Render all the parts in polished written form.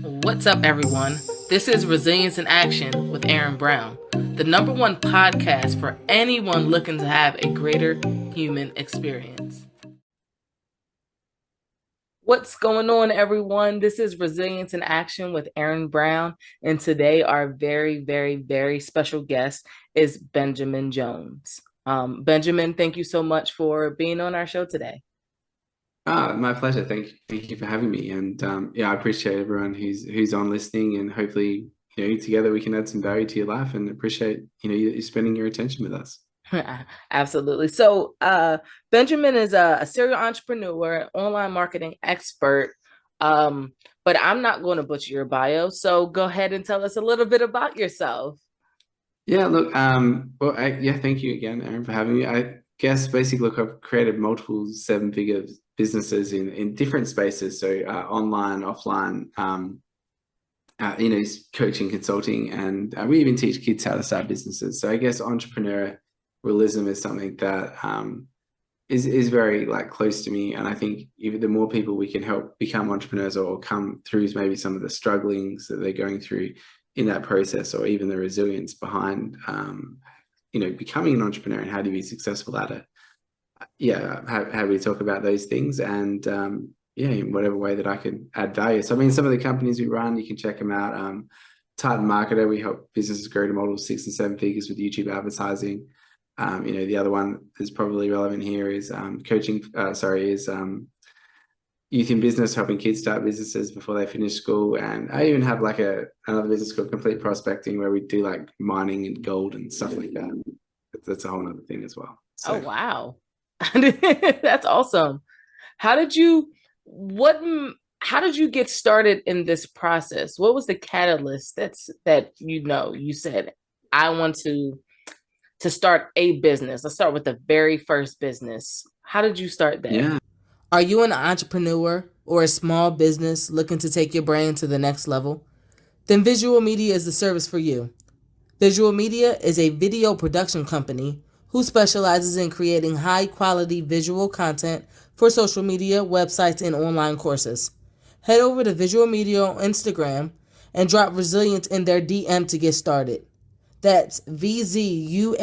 What's up, everyone? This is Resilience in Action with Erin Brown, the number one podcast for anyone looking to have a greater human experience. What's going on, everyone? This is Resilience in Action with Erin Brown, and today our very, very, very special guest is Benjamin Jones. Benjamin, thank you so much for being on our show today. My pleasure. Thank you for having me. And I appreciate everyone who's on listening, and hopefully, together we can add some value to your life, and appreciate, you spending your attention with us. Absolutely. So Benjamin is a serial entrepreneur, online marketing expert. But I'm not going to butcher your bio. So go ahead and tell us a little bit about yourself. Yeah, look, thank you again, Erin, for having me. I guess basically, look, I've created multiple seven-figure businesses in different spaces. So online, offline, coaching, consulting, and we even teach kids how to start businesses. So I guess entrepreneurialism is something that is very close to me, and I think even the more people we can help become entrepreneurs or come through maybe some of the strugglings that they're going through in that process, or even the resilience behind becoming an entrepreneur and how to be successful at it. How we talk about those things, and in whatever way that I can add value. So I mean, some of the companies we run, you can check them out. Titan Marketer, we help businesses grow to multiple 6 and 7 figures with YouTube advertising. The other one that's probably relevant here is youth in business, helping kids start businesses before they finish school. And I even have another business called Complete Prospecting, where we do mining and gold and stuff like that. That's a whole other thing as well. So. Oh, wow. That's awesome. How did you get started in this process? What was the catalyst that you said, I want to start a business? Let's start with the very first business. How did you start that? Yeah. Are you an entrepreneur or a small business looking to take your brand to the next level? Then Visual Media is the service for you. Visual Media is a video production company who specializes in creating high-quality visual content for social media, websites, and online courses. Head over to Visual Media on Instagram and drop Resilience in their DM to get started. That's VZUALMEDIA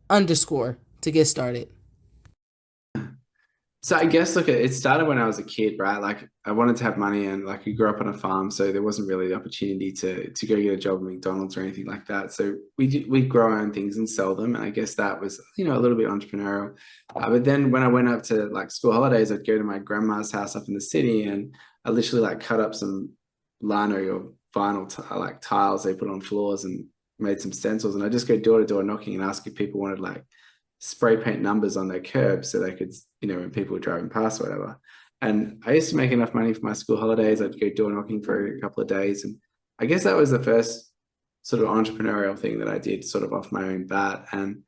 _ to get started. So I guess, look, it started when I was a kid, right? I wanted to have money, and we grew up on a farm, so there wasn't really the opportunity to go get a job at McDonald's or anything like that. So we grow our own things and sell them, and I guess that was a little bit entrepreneurial. But then when I went up to school holidays, I'd go to my grandma's house up in the city, and I literally cut up some lino or vinyl tiles they put on floors and made some stencils, and I just go door to door knocking and ask if people wanted spray paint numbers on their curbs so they could, when people were driving past or whatever. And I used to make enough money for my school holidays. I'd go door knocking for a couple of days. And I guess that was the first sort of entrepreneurial thing that I did sort of off my own bat. And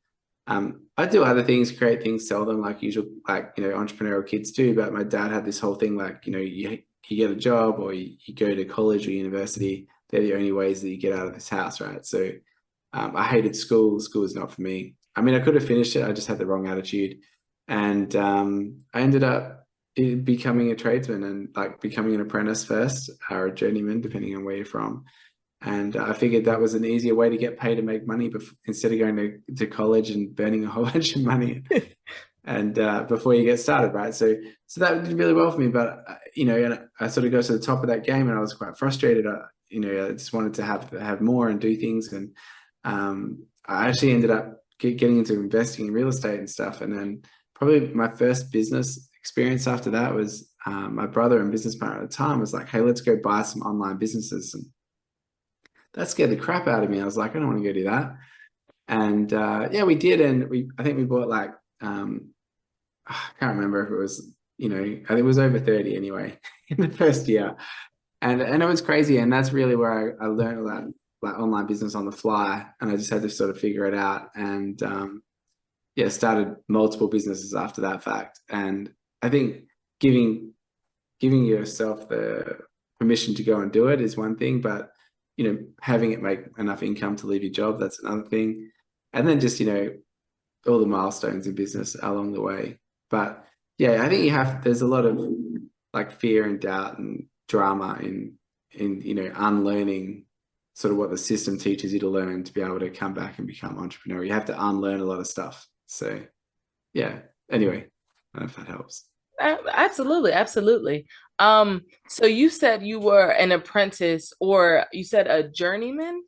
I do other things, create things, sell them like usual, entrepreneurial kids do. But my dad had this whole thing you get a job or you go to college or university. They're the only ways that you get out of this house, right? So I hated school. School is not for me. I mean, I could have finished it. I just had the wrong attitude. And I ended up becoming a tradesman and becoming an apprentice first, or a journeyman, depending on where you're from. And I figured that was an easier way to get paid and make money instead of going to college and burning a whole bunch of money and before you get started, right? So that did really well for me. But, and I sort of got to the top of that game, and I was quite frustrated. I just wanted to have more and do things. And I actually ended up getting into investing in real estate and stuff. And then probably my first business experience after that was my brother and business partner at the time was like, hey, let's go buy some online businesses. And that scared the crap out of me. I was like, I don't want to go do that. And we did. And I think we bought I can't remember if it was, I think it was over 30 anyway in the first year. And it was crazy. And that's really where I learned a lot. Online business on the fly, and I just had to sort of figure it out, and started multiple businesses after that fact. And I think giving yourself the permission to go and do it is one thing, but having it make enough income to leave your job, that's another thing. And then just all the milestones in business along the way. But I think there's a lot of like fear and doubt and drama in unlearning sort of what the system teaches you to learn to be able to come back and become entrepreneur. You have to unlearn a lot of stuff. So yeah. Anyway, I don't know if that helps. Absolutely, absolutely. So you said you were an apprentice, or you said a journeyman?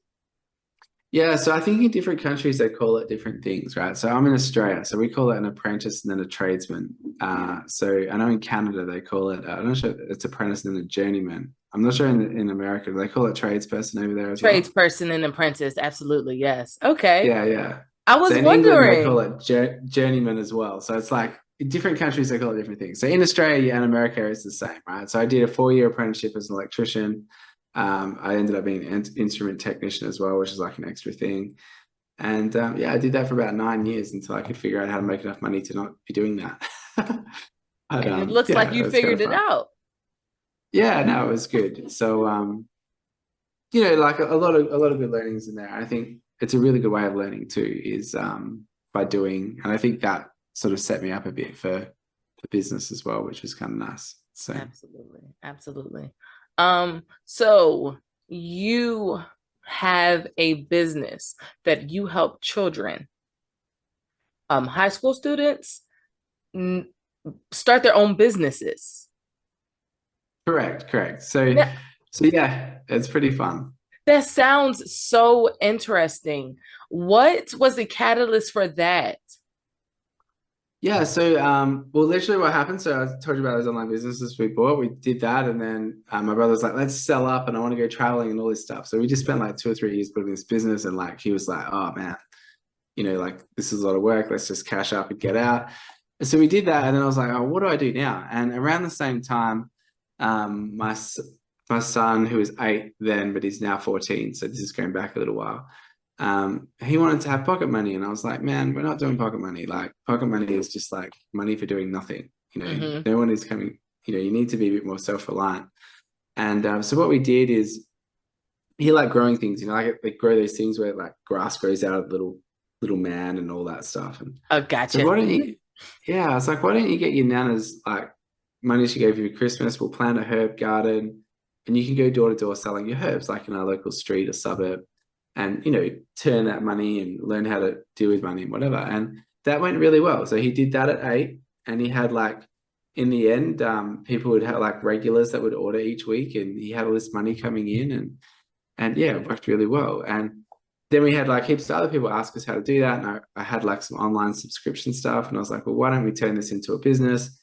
Yeah, so I think in different countries they call it different things, right? So I'm in Australia, so we call it an apprentice and then a tradesman. So I know in Canada they call it, I'm not sure it's apprentice and then a journeyman. I'm not sure in America they call it tradesperson over there as well. Tradesperson and apprentice, absolutely, yes. Okay. Yeah, yeah. I So was in England they call wondering. it journeyman as well. So it's like in different countries they call it different things. So in Australia and America it's the same, right? So I did a 4-year apprenticeship as an electrician. I ended up being an instrument technician as well, which is like an extra thing. And yeah, I did that for about 9 years until I could figure out how to make enough money to not be doing that. But And it looks like yeah, it you was kind of figured it fun. out. Yeah, no, it was good. So like a lot of good learnings in there. I think it's a really good way of learning too, is by doing, and I think that sort of set me up a bit for business as well, which was kind of nice. So Absolutely, absolutely. So you have a business that you help children, high school students, n- start their own businesses. correct. So Now, so yeah, it's pretty fun. that sounds so interesting. What was the catalyst for that? Yeah, so well, literally what happened. So I told you about those online businesses we bought. We did that, and then my brother was like, "Let's sell up," and I want to go traveling and all this stuff. So we just spent like 2 or 3 years building this business, and like he was like, "Oh man, like this is a lot of work. Let's just cash up and get out." And so we did that, and then I was like, "Oh, what do I do now?" And around the same time, my son, who was 8 then, but he's now 14, so this is going back a little while. He wanted to have pocket money, and I was like, man, we're not doing pocket money. Like pocket money is just like money for doing nothing. Hmm. No one is coming. You need to be a bit more self-reliant. And so what we did is he liked growing things. Like they grow these things where like grass grows out of little man and all that stuff. And so Gotcha. why don't you? Yeah, I was like, why don't you get your nana's like money she gave you for Christmas? We'll plant a herb garden, and you can go door to door selling your herbs, like in our local street or suburb, and turn that money and learn how to deal with money and whatever. And that went really well. So he did that at 8, and he had like in the end, people would have like regulars that would order each week, and he had all this money coming in, and yeah, it worked really well. And then we had like heaps of other people ask us how to do that. And I had like some online subscription stuff. And I was like, well, why don't we turn this into a business?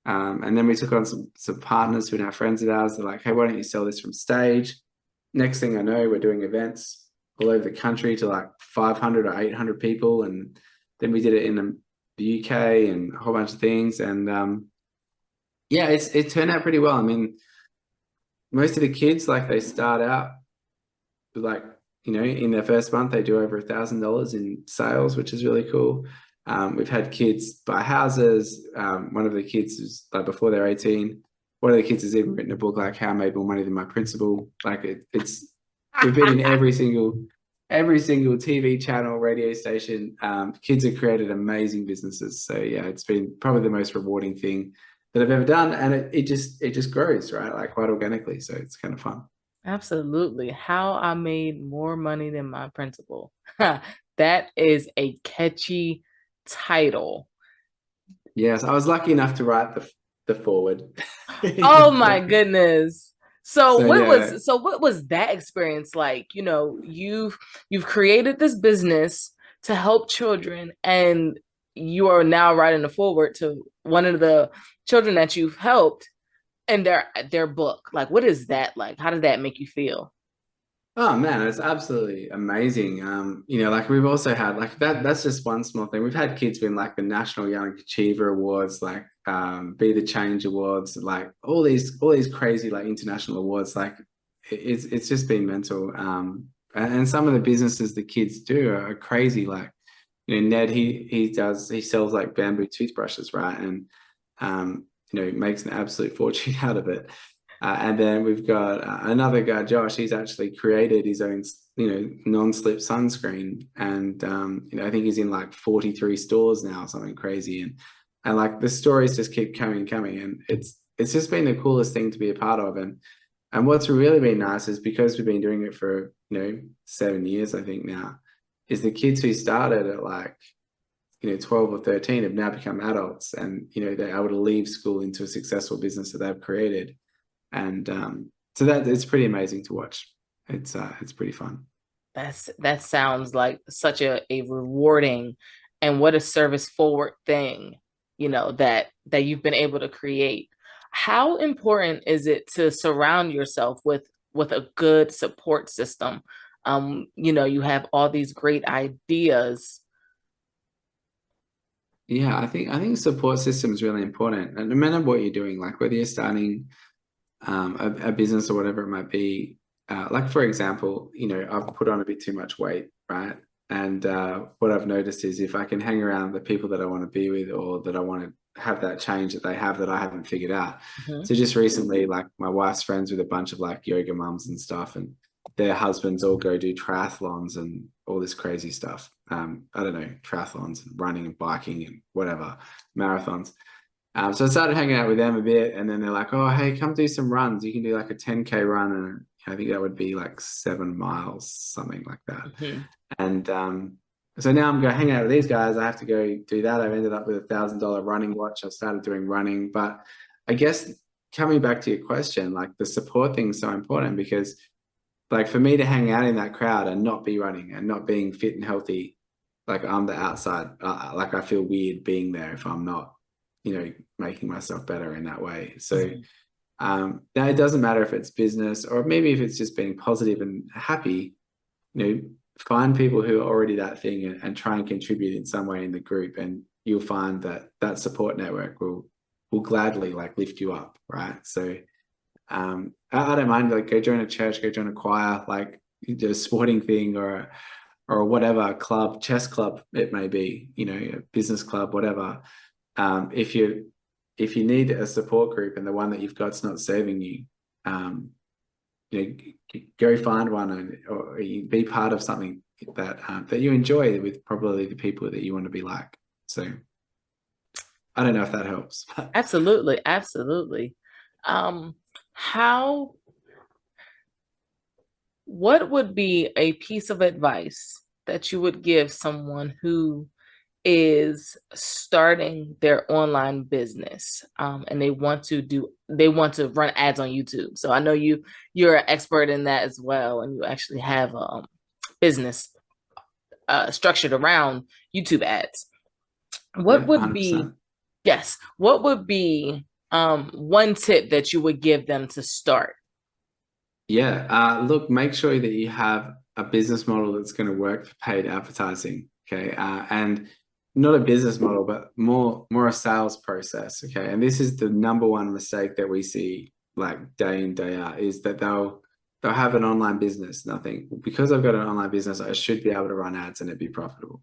And then we took on some partners who are now friends of ours. They're like, hey, why don't you sell this from stage? Next thing I know, we're doing events all over the country to like 500 or 800 people. And then we did it in the UK and a whole bunch of things. And yeah, it turned out pretty well. I mean, most of the kids, like they start out like in their first month they do over $1,000 in sales, which is really cool. We've had kids buy houses. One of the kids is like before they're 18. One of the kids has even written a book like how I made more money than my principal. Like it's we've been in every single TV channel, radio station. Kids have created amazing businesses. So yeah, it's been probably the most rewarding thing that I've ever done, and it just grows, right? Like quite organically. So it's kind of fun. Absolutely. How I made more money than my principal. That is a catchy title. Yes, I was lucky enough to write the forward. Oh my goodness. So So what yeah. was so what was that experience like? You've created this business to help children, and you are now writing the forward to one of the children that you've helped and their book. Like, what is that like? How did that make you feel? Oh man, it's absolutely amazing. Like we've also had like that's just one small thing. We've had kids win like the National Young Achiever Awards, like Be the Change Awards, like all these crazy like international awards. Like it's just been mental. And some of the businesses the kids do are crazy. Like, Ned, he sells like bamboo toothbrushes, right? And makes an absolute fortune out of it. And then we've got another guy, Josh. He's actually created his own, non-slip sunscreen, and I think he's in like 43 stores now, something crazy. And like the stories just keep coming and coming, and it's just been the coolest thing to be a part of. And what's really been nice is because we've been doing it for, 7 years, I think now, is the kids who started at like, 12 or 13 have now become adults, and, they're able to leave school into a successful business that they've created. And so that it's pretty amazing to watch. It's pretty fun. That sounds like such a rewarding and what a service forward thing, that you've been able to create. How important is it to surround yourself with a good support system? You have all these great ideas. Yeah, I think support system is really important. And no matter what you're doing, like whether you're starting a business or whatever it might be. Like for example, I've put on a bit too much weight, right? And what I've noticed is if I can hang around the people that I want to be with, or that I want to have that change that they have that I haven't figured out. Mhm. So just recently, like my wife's friends with a bunch of like yoga mums and stuff, and their husbands all go do triathlons and all this crazy stuff. I don't know, triathlons, running and biking and whatever, marathons. So I started hanging out with them a bit, and then they're like, "Oh, hey, come do some runs. You can do like a 10K run, and I think that would be like 7 miles, something like that." Mhm. And so now I'm going hang out with these guys. I have to go do that. I've ended up with $1,000 running watch. I started doing running, but I guess coming back to your question, like the support thing is so important because, like, for me to hang out in that crowd and not be running and not being fit and healthy, like I'm the outside. Like I feel weird being there if I'm not, making myself better in that way. So Mhm. now it doesn't matter if it's business or maybe if it's just being positive and happy, find people who are already that thing, and try and contribute in some way in the group, and you'll find that that support network will gladly like lift you up, right? So I don't mind, like go join a church, go join a choir, like do a sporting thing, or whatever club, chess club it may be, a business club, whatever. If you need a support group and the one that you've got's not serving you, um, go find one, or you be part of something that you enjoy with probably the people that you want to be like. So I don't know if that helps. Absolutely, absolutely. Um, how, what would be a piece of advice that you would give someone who is starting their online business, and they want to run ads on YouTube? So I know you're an expert in that as well, and you actually have a business structured around YouTube ads. What Yeah, would be 100%. Yes, what would be one tip that you would give them to start? Yeah. Look, make sure that you have a business model that's going to work for paid advertising. Okay. And not a business model, but more a sales process. Okay. And this is the number one mistake that we see like day in, day out, is that they'll have an online business, nothing. Because I've got an online business, I should be able to run ads and it be profitable.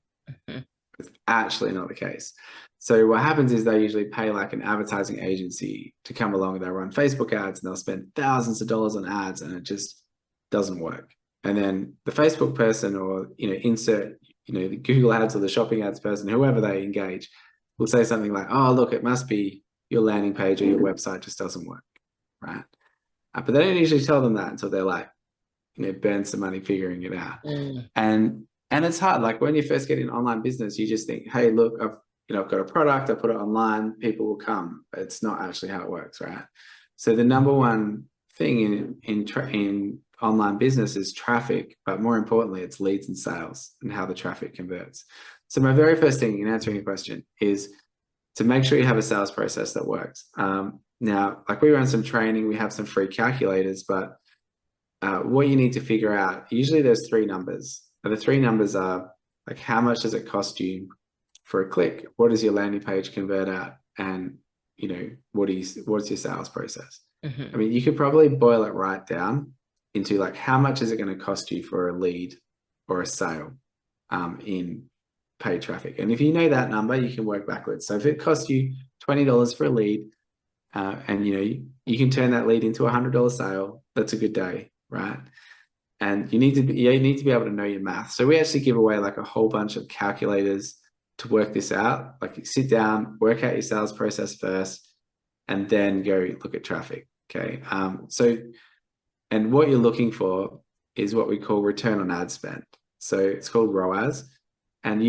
Mhm. It's actually not the case. So what happens is they usually pay like an advertising agency to come along, and they'll run Facebook ads, and they'll spend thousands of dollars on ads, and it just doesn't work. And then the Facebook person, or insert the Google ads or the shopping ads person, whoever they engage, will say something like, "Oh, look, it must be your landing page or your website just doesn't work," right? But they don't usually tell them that until they're like, burn some money figuring it out. Mm. And it's hard. Like when you first get in online business, you just think, hey, look, I've got a product, I put it online, people will come. But it's not actually how it works, right? So the number one thing in online business is traffic, but more importantly, it's leads and sales and how the traffic converts. So my very first thing in answering your question is to make sure you have a sales process that works. Now, like we run some training, we have some free calculators, but what you need to figure out, usually there's three numbers. And the three numbers are like, how much does it cost you for a click? What does your landing page convert at? And what's your sales process? I Mhm. mean, you could probably boil it right down into like, how much is it going to cost you for a lead or a sale in paid traffic? And if you know that number, you can work backwards. So if it costs you $20 for a lead, and you can turn that lead into $100 sale, that's a good day, right? And you need to be able to know your math. So we actually give away like a whole bunch of calculators to work this out. Like you sit down, work out your sales process first, and then go look at traffic. Okay. And what you're looking for is what we call return on ad spend. So it's called ROAS. And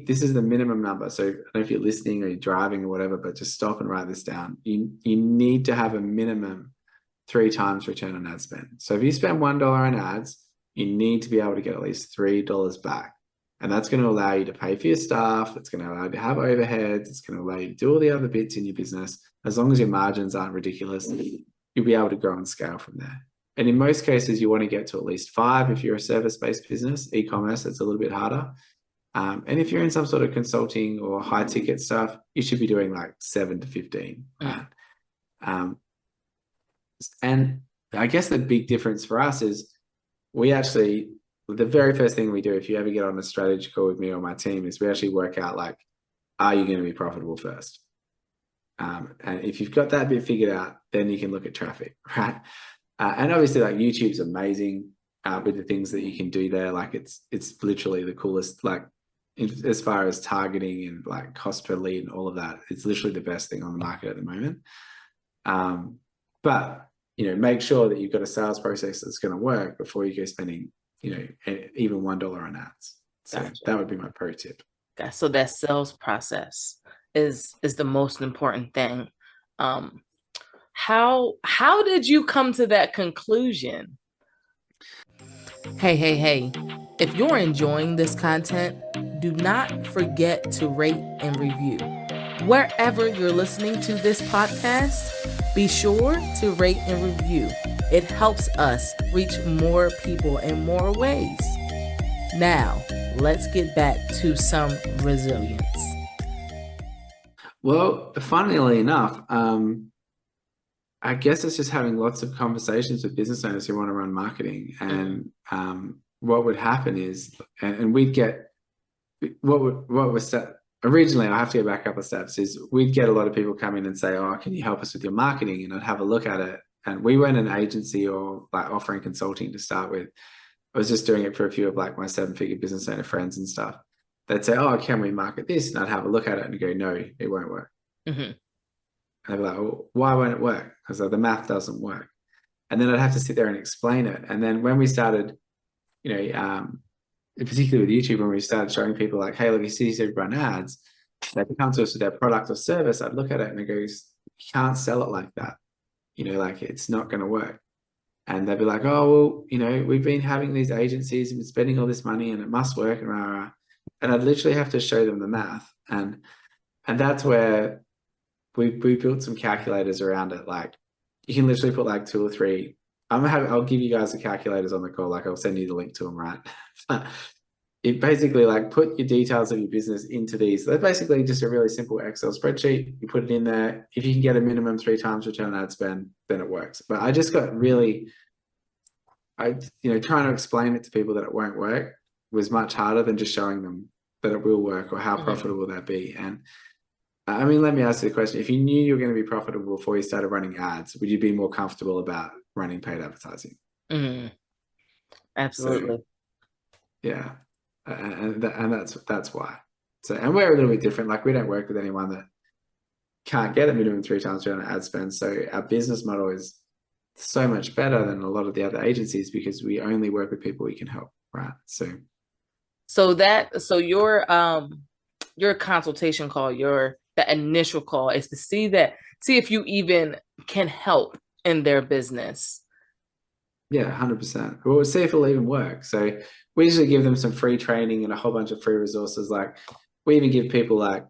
this is the minimum number. So I don't know if you're listening or you're driving or whatever, but just stop and write this down. You need to have a minimum 3 times return on ad spend. So if you spend $1 on ads, you need to be able to get at least $3 back. And that's going to allow you to pay for your staff. It's going to allow you to have overheads. It's going to allow you to do all the other bits in your business. As long as your margins aren't ridiculous, you'll be able to grow and scale from there. And in most cases, you want to get to at least 5 if you're a service-based business. E-commerce, it's a little bit harder. And if you're in some sort of consulting or high ticket stuff, you should be doing like 7 to 15. Right? And I guess the big difference for us is the very first thing we do, if you ever get on a strategy call with me or my team, is we actually work out like, are you going to be profitable first? And if you've got that bit figured out, then you can look at traffic, right? And obviously like YouTube's amazing with the things that you can do there. Like it's literally the coolest, like as far as targeting and like cost per lead and all of that, it's literally the best thing on the market at the moment. But, make sure that you've got a sales process that's going to work before you go spending, even $1 on ads. So gotcha. That would be my pro tip. So that sales process is the most important thing. How did you come to that conclusion? Hey. If you're enjoying this content, do not forget to rate and review. Wherever you're listening to this podcast, be sure to rate and review. It helps us reach more people in more ways. Now, let's get back to some resilience. Well, funnily enough, I guess it's just having lots of conversations with business owners who want to run marketing. And what would happen is, and we'd get, what was set originally, I have to go back a couple of steps, is we'd get a lot of people come in and say, oh, can you help us with your marketing? And I'd have a look at it. And we weren't an agency or like offering consulting to start with. I was just doing it for a few of like my 7-figure business owner friends and stuff. They'd say, oh, can we market this? And I'd have a look at it and go, no, it won't work. Mm-hmm. And I'd be like, well, why won't it work? Because the math doesn't work. And then I'd have to sit there and explain it. And then when we started, particularly with YouTube, when we started showing people like, hey, look, you see these run ads, they come to us with their product or service, I'd look at it and I go, you can't sell it like that. Like it's not going to work. And they'd be like, oh, well, we've been having these agencies and been spending all this money and it must work. And I'd literally have to show them the math. And that's where we built some calculators around it. Like you can literally put like 2 or 3. I'll give you guys the calculators on the call. Like I'll send you the link to them, right? It basically like put your details of your business into these. They're basically just a really simple Excel spreadsheet. You put it in there. If you can get a minimum 3 times return on ad spend, then it works. But I just got really, trying to explain it to people that it won't work was much harder than just showing them that it will work or how profitable that be. And I mean, let me ask you the question. If you knew you were going to be profitable before you started running ads, would you be more comfortable about running paid advertising? Absolutely. So, yeah. And that's why. So, and we're a little bit different. Like we don't work with anyone that can't get a minimum 3 times return on ad spend. So our business model is so much better than a lot of the other agencies because we only work with people we can help, right? So your consultation call, the initial call is to see if you even can help in their business. Yeah, 100%. We'll see if it'll even work. So we usually give them some free training and a whole bunch of free resources. Like we even give people like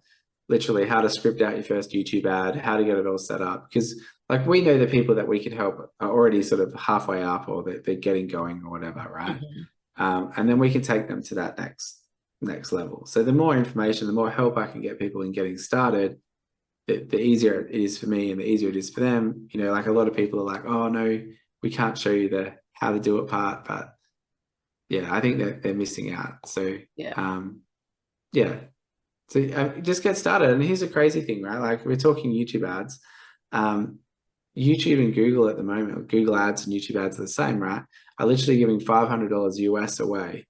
literally how to script out your first YouTube ad, how to get it all set up. Because like we know the people that we can help are already sort of halfway up or they're getting going or whatever, right? And then we can take them to that next level. So the more information, the more help I can get people in getting started, the easier it is for me and the easier it is for them. Like a lot of people are like, oh no, we can't show you the how to do it part, but yeah, I think that they're missing out. So so just get started. And here's a crazy thing, right? Like we're talking YouTube ads. YouTube and Google at the moment, Google ads and YouTube ads are the same, right? Are literally giving $500 US away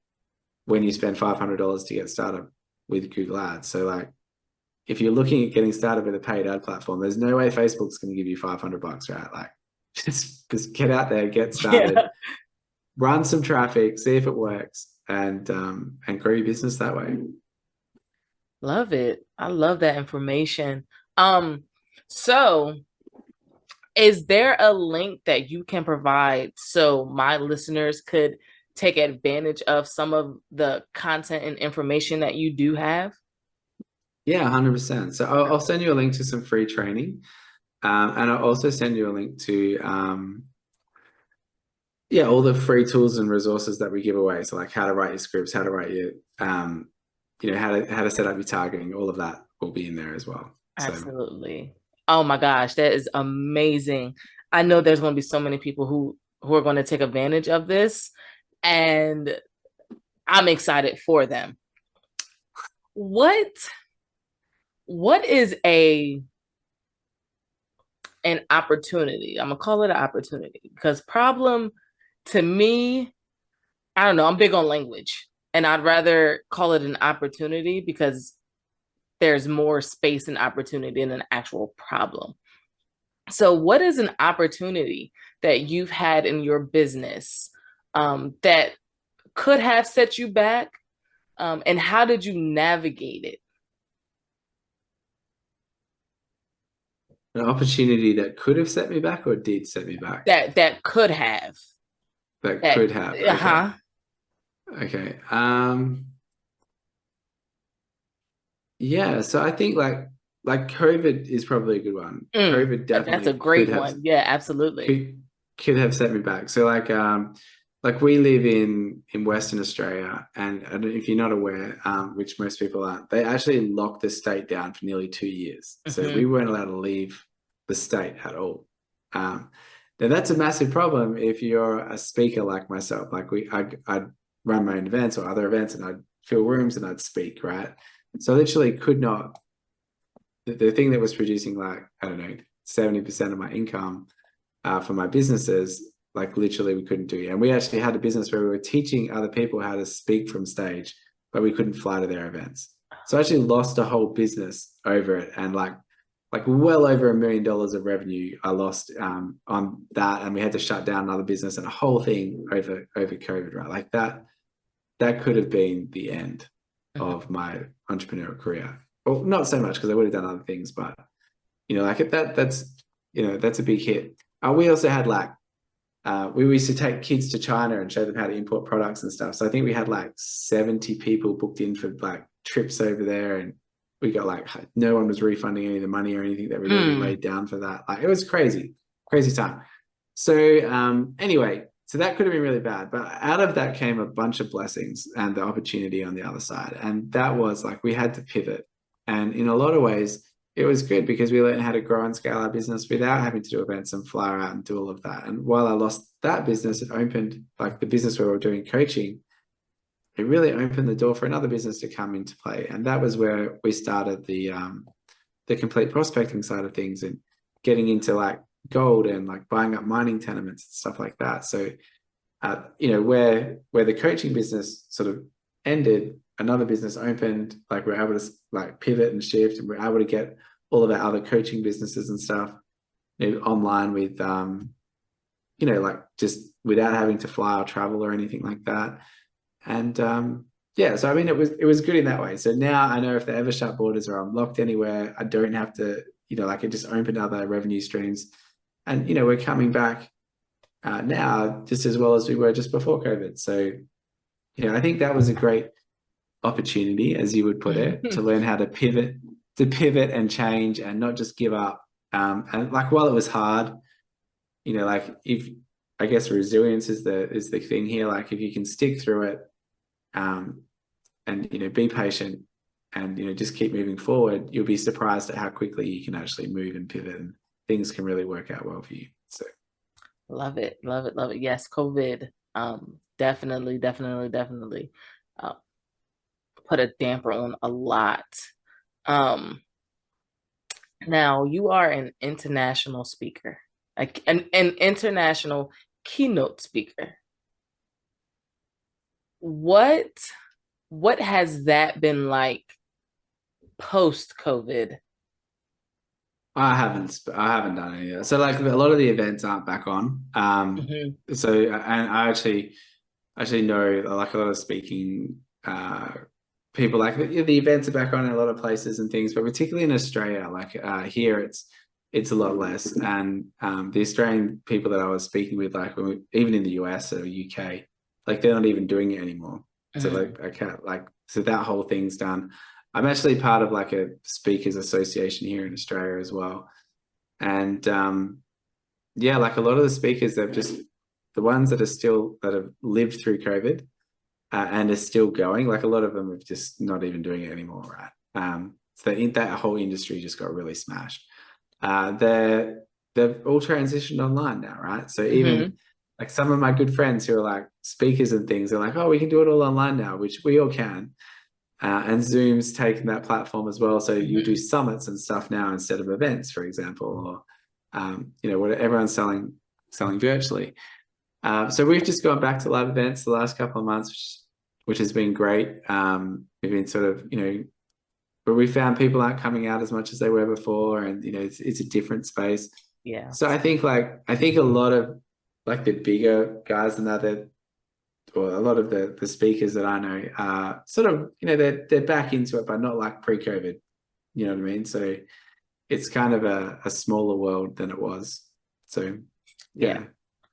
when you spend $500 to get started with Google ads. So like if you're looking at getting started with a paid ad platform, there's no way Facebook's going to give you $500, right? Like, just get out there, get started, Yeah. run some traffic, see if it works, and grow your business that way. Love it. I love that information. So is there a link that you can provide so my listeners could take advantage of some of the content and information that you do have? Yeah, 100%. So I'll send you a link to some free training, and I'll also send you a link to yeah, all the free tools and resources that we give away. So like how to write your scripts, how to write your how to set up your targeting, all of that will be in there as well. So Absolutely. Oh my gosh, that is amazing. I know there's going to be so many people who are going to take advantage of this, and I'm excited for them. What is an opportunity? I'm gonna call it an opportunity because problem to me, I don't know, I'm big on language, and I'd rather call it an opportunity because there's more space and opportunity in an actual problem. So, what is an opportunity that you've had in your business that could have set you back, and how did you navigate it? an opportunity that could have set me back or did set me back? That could have That that could have. Okay. uh-huh. Okay. Yeah, so I think like COVID is probably a good one. COVID That's a definitely great one. Yeah, absolutely. could could have set me back. So like we live in Western Australia, and I don't, if you're not aware, which most people aren't, they actually locked the state down for nearly 2 years. So we Hmm. weren't allowed to leave the state at all. Um, Now that's a massive problem if you're a speaker like myself. Like I'd run my own events or other events, and I'd fill rooms and I'd speak, right? So I literally could not. The thing that was producing like I don't know 70% of my income for my businesses, like literally we couldn't do it. And we actually had a business where we were teaching other people how to speak from stage, but we couldn't fly to their events. So I actually lost a whole business over it, and like well over $1 million of revenue I lost on that, and we had to shut down another business and a whole thing over COVID, right? Like that could have been the end Hmm. of my entrepreneurial career. Well, not so much because I would have done other things, but like that's a big hit. We also had like we used to take kids to China and show them how to import products and stuff. So I think we had like 70 people booked in for like trips over there, and we got like no one was refunding any of the money or anything that we'd already Mm. laid down for that. Like it was crazy, crazy time. So anyway, so that could have been really bad, but out of that came a bunch of blessings and the opportunity on the other side. And that was like we had to pivot. And in a lot of ways, it was good because we learned how to grow and scale our business without having to do events and fly out and do all of that. And while I lost that business, it opened like the business where we were doing coaching. It really opened the door for another business to come into play, and that was where we started the complete prospecting side of things and getting into like gold and like buying up mining tenements and stuff like that. So, where the coaching business sort of ended, another business opened. Like we're able to like pivot and shift, and we're able to get all of our other coaching businesses and stuff online with like just without having to fly or travel or anything like that. And yeah, so I mean, it was good in that way. So now I know if they ever shut borders or I'm locked anywhere, I don't have to, like it just opened other revenue streams. And we're coming back now just as well as we were just before COVID. So I think that was a great opportunity, as you would put it, to learn how to pivot and change and not just give up. And like while it was hard, like if I guess resilience is the thing here. Like if you can stick through it, um, and be patient and just keep moving forward, you'll be surprised at how quickly you can actually move and pivot, and things can really work out well for you. So Love it, love it, love it. Yes, COVID, definitely, definitely, definitely, uh, put a damper on a lot. Um, Now you are an international speaker, like an international keynote speaker. What what has that been like post-COVID? I haven't done any of that. So like a lot of the events aren't back on. Hmm. So and I actually know like a lot of speaking people, like the events are back on in a lot of places and things, but particularly in Australia, like here it's a lot less. And the Australian people that I was speaking with, like even in the US or UK, like they're not even doing it anymore. So Hmm. like I can't like so that whole thing's done. I'm actually part of like a speakers association here in Australia as well. And yeah, like a lot of the speakers, they've just the ones that have lived through COVID and are still going. Like a lot of them are just not even doing it anymore, right? So that whole industry just got really smashed. They've all transitioned online now, right? So even Hmm. like some of my good friends who are like speakers and things are like, oh, we can do it all online now, which we all can. And Zoom's taken that platform as well. So you do Hmm. summits and stuff now instead of events, for example, or what everyone's selling virtually. So we've just gone back to live events the last couple of months, which has been great. We've been sort of, but we found people aren't coming out as much as they were before, and it's a different space. Yeah. So I think a lot of like the bigger guys and that, or a lot of the speakers that I know are sort of, they're back into it, but not like pre-COVID. You know what I mean? So it's kind of a smaller world than it was. So Yeah.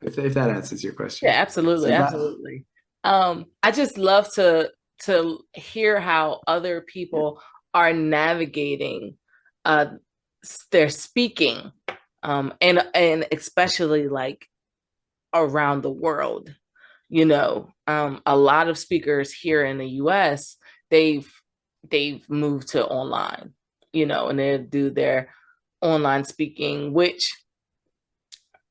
yeah, if that answers your Yeah, question. absolutely, So but absolutely. I just love to hear how other people are navigating uh their speaking, and especially like around the world. A lot of speakers here in the US, they've they've moved to online, and they do their online speaking, which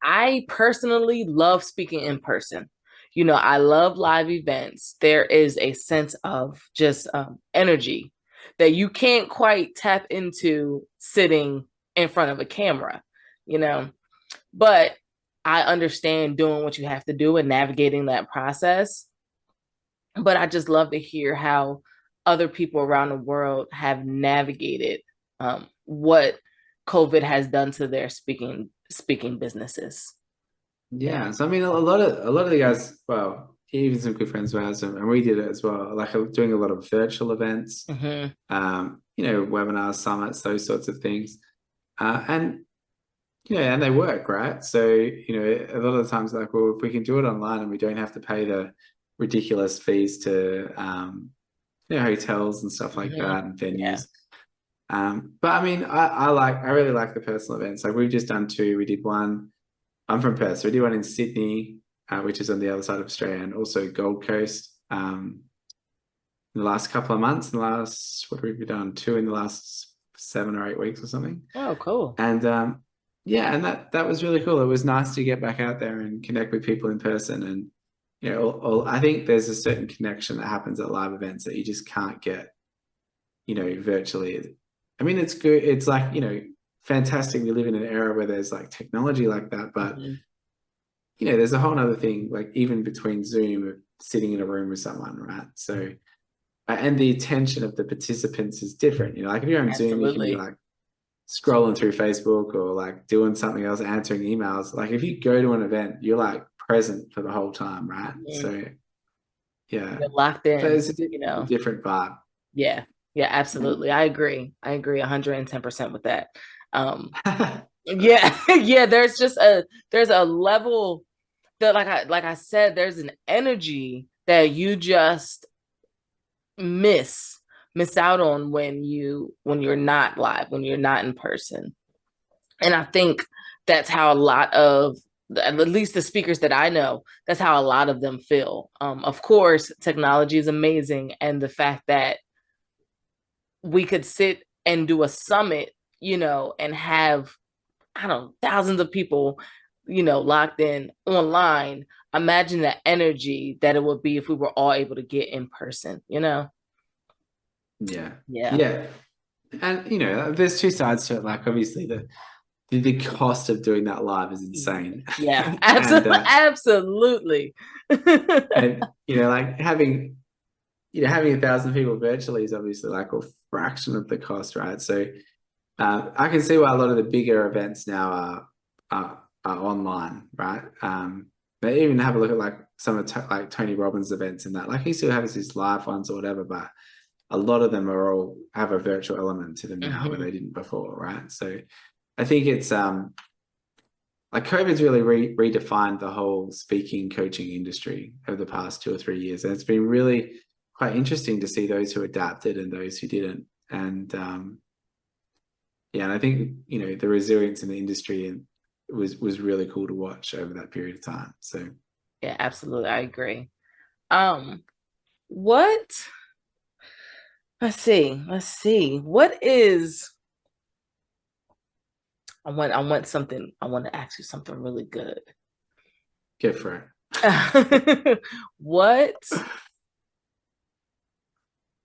I personally love speaking in person. I love live events. There is a sense of just energy that you can't quite tap into sitting in front of a camera, you know. But I understand doing what you have to do and navigating that process. But I just love to hear how other people around the world have navigated what COVID has done to their speaking businesses. Yeah. yeah, so I mean, a lot of the guys, well, even some good friends of ours, and we did it as well. Like doing a lot of virtual events, Hmm. webinars, summits, those sorts of things, and and they work, right? So a lot of the times, like, well, if we can do it online and we don't have to pay the ridiculous fees to hotels and stuff like Hmm. that and Yeah. venues. But I mean, I really like the personal events. Like we've just done two. We did one. I'm from Perth, so we did one in Sydney, which is on the other side of Australia, and also Gold Coast. In the last couple of months, what have we done? Two in the last 7 or 8 weeks or something. Oh, cool. And yeah, and that was really cool. It was nice to get back out there and connect with people in person. And I think there's a certain connection that happens at live events that you just can't get, virtually. I mean, it's good. It's like fantastic. We live in an era where there's like technology like that, but Hmm. there's a whole other thing, like even between Zoom, sitting in a room with someone, right? So, and the attention of the participants is different. Like if you're on Zoom, you can be Absolutely. like scrolling through Facebook or like doing something else, answering emails. Like if you go to an event, you're like present for the whole time, right? Mhm. So yeah, You're locked in, there's you a know. different vibe. Yeah. Yeah, absolutely. I agree. I agree 110% with that. Um, yeah, yeah, there's a level that like I said, there's an energy that you just miss out on when you're not live, when you're not in person. And I think that's how a lot of at least the speakers that I know, that's how a lot of them feel. Of course, technology is amazing, and the fact that we could sit and do a summit, and have, I don't know, thousands of people, locked in online. Imagine the energy that it would be if we were all able to get in person. Yeah, Yeah. yeah, and there's two sides to it. Like obviously the cost of doing that live is insane, Yeah, and absolutely. and like having having 1,000 people virtually is obviously like a fraction of the cost, right? So I can see why a lot of the bigger events now are online, right? But even have a look at like some of like Tony Robbins events and that. Like he still has his live ones or whatever, but a lot of them are all have a virtual element to them now where they didn't before, right? So I think it's like COVID's really redefined the whole speaking coaching industry over the past 2 or 3 years, and it's been really quite interesting to see those who adapted and those who didn't. And yeah, and I think the resilience in the industry was really cool to watch over that period of time. So Yeah, absolutely. I agree. What let's see. What is I want something, I want to ask you something really good. go for it.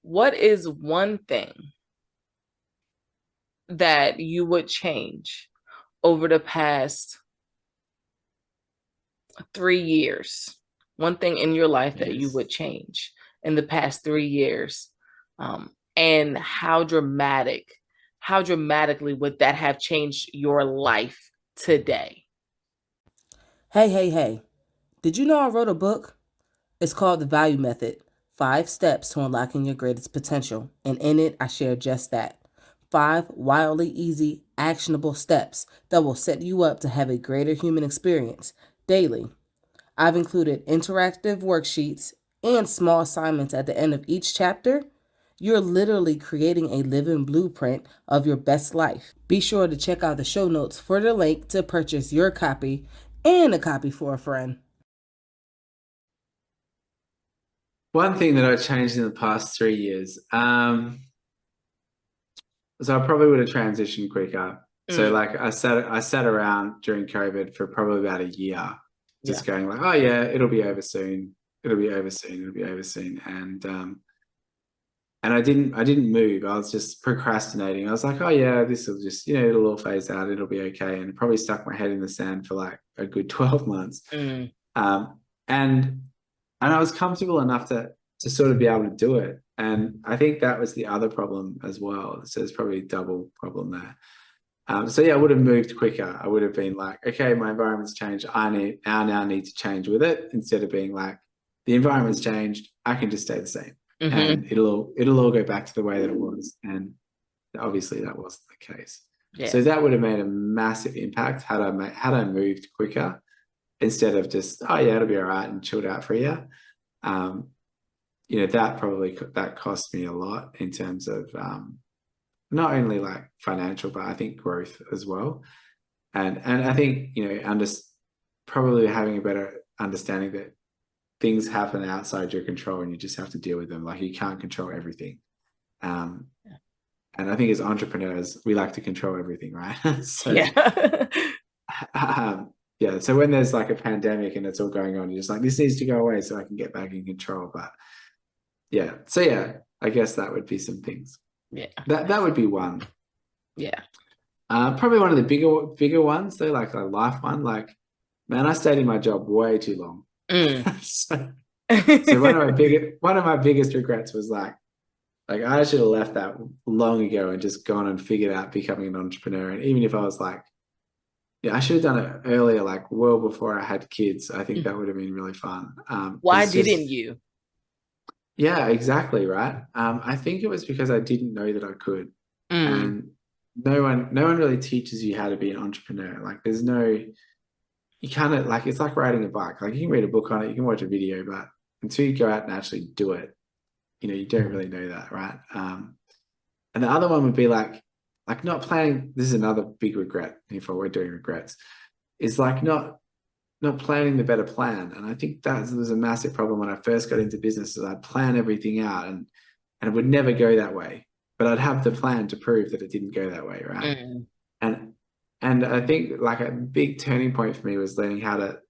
What is one thing that you would change over the past 3 years? One thing in your life that you would change in the past 3 years, and how dramatically would that have changed your life today? Hey. Did you know I wrote a book? It's called The Value Method: 5 Steps to Unlocking Your Greatest Potential. And in it, I share just that: 5 wildly easy, actionable steps that will set you up to have a greater human experience daily. I've included interactive worksheets and small assignments at the end of each chapter. You're literally creating a living blueprint of your best life. Be sure to check out the show notes for the link to purchase your copy and a copy for a friend. One thing that I changed in the past 3 years, so I probably would have transitioned quicker. So like I sat around during COVID for probably about a year, just going like, oh yeah, it'll be over soon. It'll be over soon. It'll be over soon. And I didn't move. I was just procrastinating. I was like, oh yeah, this will just, it'll all phase out. It'll be okay. And probably stuck my head in the sand for like a good 12 months. And I was comfortable enough to sort of be able to do it. And I think that was the other problem as well. So there's probably a double problem there. So yeah, I would have moved quicker. I would have been like, okay, my environment's changed. I now need to change with it, instead of being like, the environment's changed, I can just stay the same. And it'll all go back to the way that it was. And obviously that wasn't the case. Yeah. So that would have made a massive impact had I moved quicker, instead of just, oh yeah, it'll be all right, and chilled out for a year. That cost me a lot in terms of not only like financial, but I think growth as well. And I think probably having a better understanding that things happen outside your control and you just have to deal with them. Like you can't control everything. And I think as entrepreneurs, we like to control everything, right? So so when there's like a pandemic and it's all going on, you're just like, this needs to go away so I can get back in control. But I guess that would be some things. That would be one. Probably one of the bigger ones though, like a life one. Like, man, I stayed in my job way too long. So one of my biggest regrets was like I should have left that long ago and just gone and figured out becoming an entrepreneur. And even if I was like, I should have done it earlier, like well before I had kids. I think that would have been really fun. Why didn't you? Yeah, exactly. Right. I think it was because I didn't know that I could. And no one really teaches you how to be an entrepreneur. Like you kind of like, it's like riding a bike. Like you can read a book on it, you can watch a video, but until you go out and actually do it, you don't really know that. Right. And the other one would be like not planning. This is another big regret, if we're doing regrets, is like not planning the better plan. And I think that was a massive problem when I first got into business, is I'd plan everything out and it would never go that way, but I'd have the plan to prove that it didn't go that way. Right. And I think like a big turning point for me was learning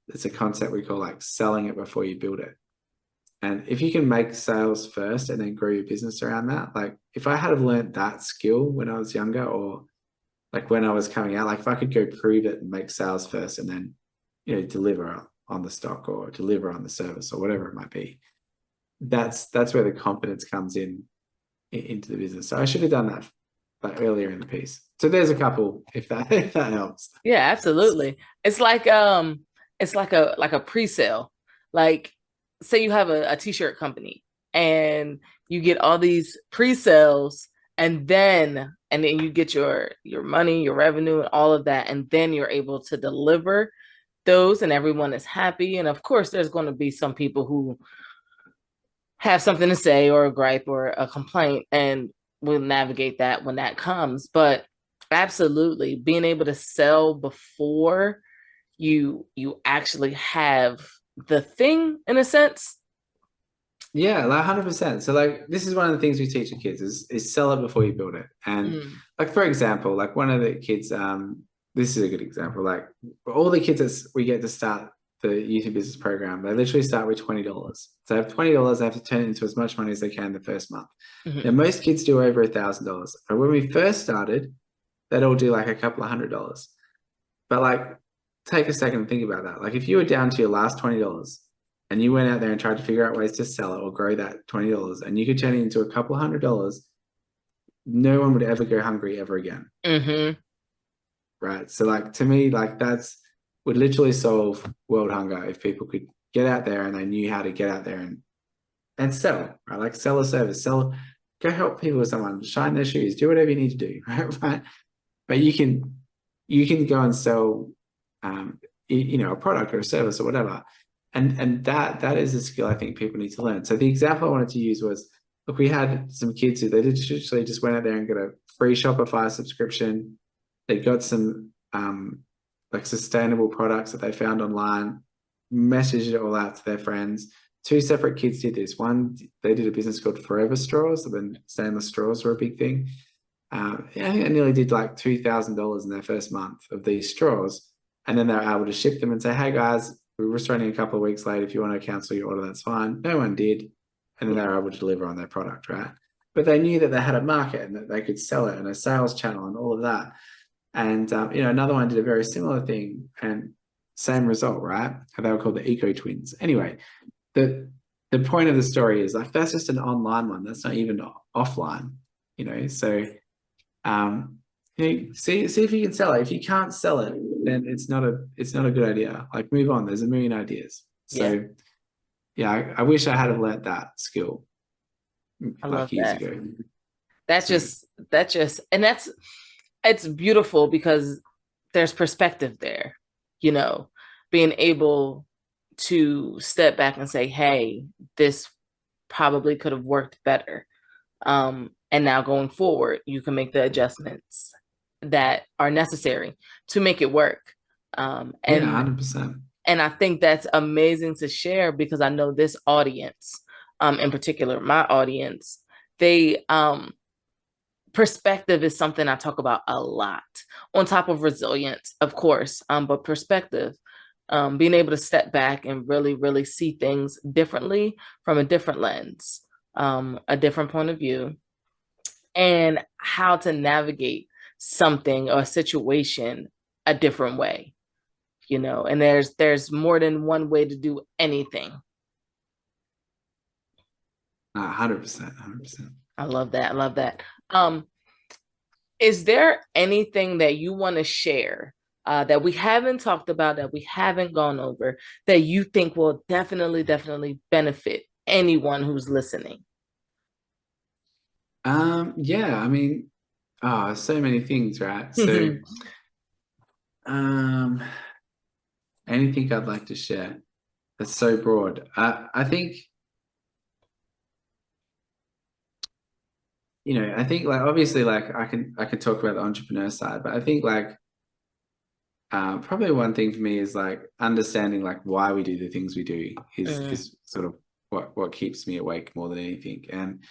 it's a concept we call like selling it before you build it. And if you can make sales first and then grow your business around that, like if I had have learned that skill when I was younger, or like when I was coming out, like if I could go prove it and make sales first and then, deliver on the stock or deliver on the service or whatever it might be, that's where the confidence comes into the business. So I should have done that like earlier in the piece. So there's a couple, if that helps. Yeah, absolutely. It's like a pre-sale. Like say you have a t-shirt company and you get all these pre-sales and then you get your money, your revenue and all of that, and then you're able to deliver those and everyone is happy. And of course there's going to be some people who have something to say or a gripe or a complaint, and we'll navigate that when that comes. But absolutely, being able to sell before you actually have the thing in a sense. Yeah, like 100%. So like this is one of the things we teach the kids is sell it before you build it. And Mm. like for example, like one of the kids, this is a good example. Like all the kids that we get to start the YouTube business program, they literally start with $20. So they have $20, they have to turn it into as much money as they can the first month. Now Mm-hmm. most kids do over $1,000. But when we first started, they'd all do like a couple of $100. But like take a second and think about that. Like if you were down to your last $20 and you went out there and tried to figure out ways to sell it or grow that $20 and you could turn it into a couple $100, no one would ever go hungry ever again. Mm-hmm. Right. So like to me, like that's would literally solve world hunger if people could get out there and they knew how to get out there and sell, right? Like sell a service, go help people with someone, shine their shoes, do whatever you need to do, right? But you can go and sell a product or a service or whatever. And that is a skill I think people need to learn. So the example I wanted to use was, look, we had some kids who they literally just went out there and got a free Shopify subscription. They got some like sustainable products that they found online, messaged it all out to their friends. Two separate kids did this. One, they did a business called Forever Straws, when stainless straws were a big thing. I think they nearly did like $2,000 in their first month of these straws. And then they were able to ship them and say, hey guys, we're returning a couple of weeks late. If you want to cancel your order, that's fine. No one did. And then they were able to deliver on their product, right? But they knew that they had a market and that they could sell it and a sales channel and all of that. And, another one did a very similar thing and same result, right? They were called the Eco Twins. Anyway, the point of the story is like, that's just an online one. That's not even offline, so see if you can sell it. If you can't sell it, then it's not a good idea. Like move on. There's a million ideas. Yeah, So yeah, I wish I had have learnt that skill I love like years that. ago. That's So, just and that's it's beautiful because there's perspective there, you know, being able to step back and say, hey, this probably could have worked better. And now going forward, you can make the adjustments that are necessary to make it work. Um, yeah, and 100%. and I think that's amazing to share because I know this audience, in particular, my audience, they perspective is something I talk about a lot, on top of resilience, of course, but perspective, being able to step back and really, really see things differently from a different lens, a different point of view, and how to navigate something or a situation a different way, and there's more than one way to do anything. 100%, 100%. I love that. I love that. Um, is there anything that you want to share that we haven't talked about, that we haven't gone over, that you think will definitely benefit anyone who's listening? Yeah, I mean, so many things, right? So, um, anything I'd like to share that's so broad. I think, I think like obviously like I can talk about the entrepreneur side, but I think like probably one thing for me is like understanding like why we do the things we do Mm, is sort of what keeps me awake more than anything. And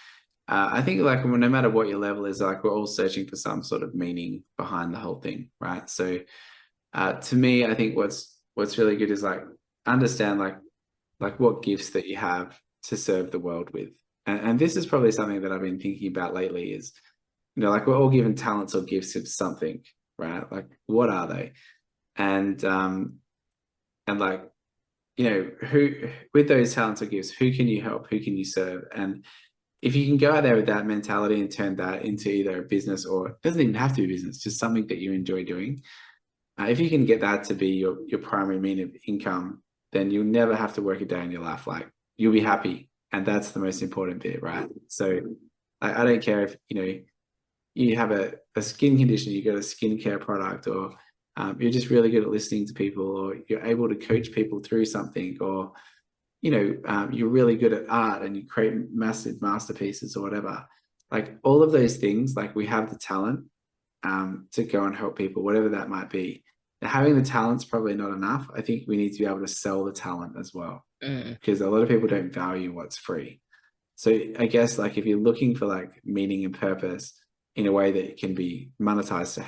I think like no matter what your level is, like we're all searching for some sort of meaning behind the whole thing, right? So to me, I think what's really good is like understand like what gifts that you have to serve the world with. And this is probably something that I've been thinking about lately is, like we're all given talents or gifts of something, right? Like what are they? And like who with those talents or gifts, who can you help? Who can you serve? And if you can go out there with that mentality and turn that into either a business, or it doesn't even have to be a business, just something that you enjoy doing. If you can get that to be your primary mean of income, then you'll never have to work a day in your life. Like, you'll be happy. And that's the most important bit, right? So I don't care if, you have a skin condition, you got a skincare product, or you're just really good at listening to people, or you're able to coach people through something, or you're really good at art and you create massive masterpieces or whatever. Like, all of those things, like, we have the talent to go and help people, whatever that might be. Now, having the talent's probably not enough. I think we need to be able to sell the talent as well, because a lot of people don't value what's free. So I guess, like, if you're looking for like meaning and purpose in a way that can be monetized to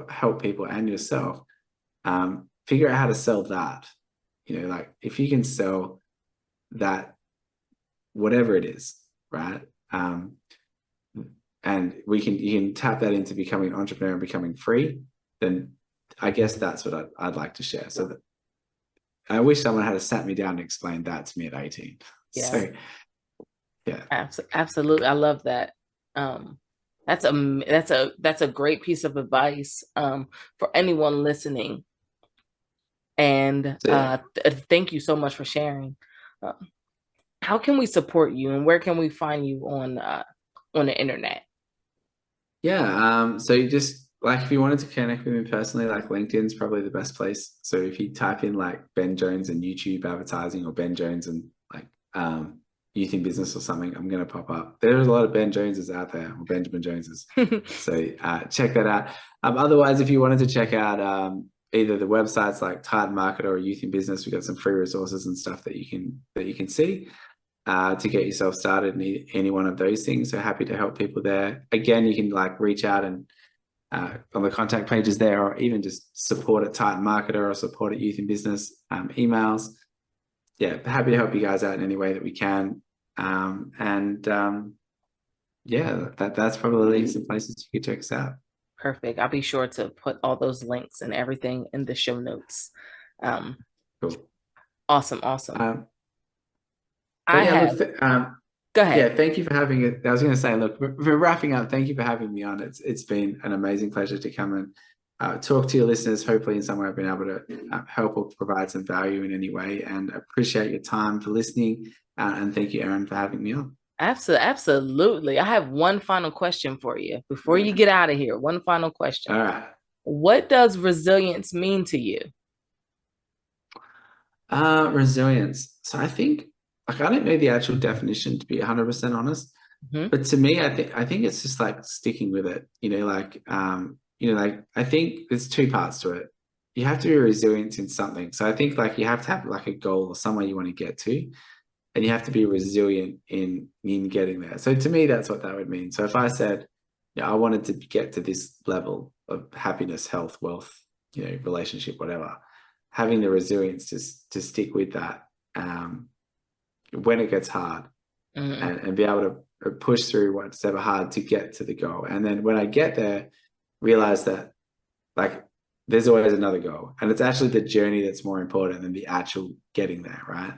help people and yourself, figure out how to sell that. Like, if you can sell that, whatever it is, right? And you can tap that into becoming an entrepreneur and becoming free, then I guess that's what I'd like to share. So that I wish someone had sat me down and explained that to me at 18. Yeah. So yeah. Absolutely. I love that. That's a great piece of advice for anyone listening. And thank you so much for sharing. How can we support you, and where can we find you on the internet? Yeah. So you just, like, if you wanted to connect with me personally, like, LinkedIn's probably the best place. So if you type in like Ben Jones and YouTube advertising, or Ben Jones and like youth in business or something, I'm going to pop up. There's a lot of Ben Joneses out there, or Benjamin Joneses. So check that out. Otherwise, if you wanted to check out either the websites like Titan Marketer or Youth in Business, we've got some free resources and stuff that you can see to get yourself started in any one of those things. So happy to help people there. Again, you can like reach out and on the contact pages there, or even just support at Titan Marketer or support at Youth in Business emails. Yeah, happy to help you guys out in any way that we can. Yeah, that's probably links and places you can check us out. Perfect. I'll be sure to put all those links and everything in the show notes. Cool. Awesome. Go ahead. Yeah, thank you for having it. I was going to say, look, for wrapping up, thank you for having me on. It's been an amazing pleasure to come and talk to your listeners. Hopefully in some way I've been able to help or provide some value in any way, and appreciate your time for listening. And thank you, Erin, for having me on. Absolutely. I have one final question for you before you get out of here. One final question. All right. What does resilience mean to you? Resilience. So I think, like, I don't know the actual definition, to be 100% honest, but to me, I think it's just like sticking with it. I think there's two parts to it. You have to be resilient in something. So I think, like, you have to have like a goal or somewhere you want to get to, and you have to be resilient in getting there. So to me, that's what that would mean. So if I said, I wanted to get to this level of happiness, health, wealth, relationship, whatever, having the resilience to stick with that when it gets hard, and be able to push through what's ever hard to get to the goal. And then when I get there, realize that, like, there's always another goal, and it's actually the journey that's more important than the actual getting there, right?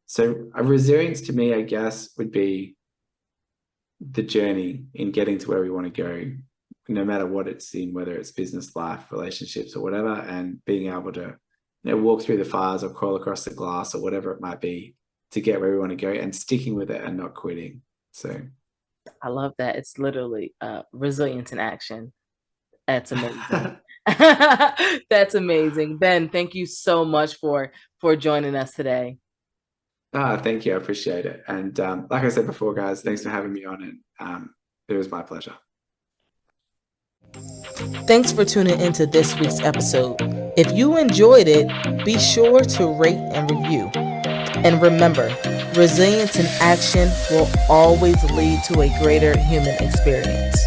So a resilience to me, I guess, would be the journey in getting to where we want to go, no matter what it's in, whether it's business, life, relationships, or whatever, and being able to walk through the fires or crawl across the glass or whatever it might be to get where we want to go, and sticking with it and not quitting. So I love that. It's literally resilience in action. That's amazing. That's amazing. Ben, thank you so much for joining us today. Thank you. I appreciate it. And like I said before, guys, thanks for having me on. And it was my pleasure. Thanks for tuning into this week's episode. If you enjoyed it, be sure to rate and review. And remember, resilience in action will always lead to a greater human experience.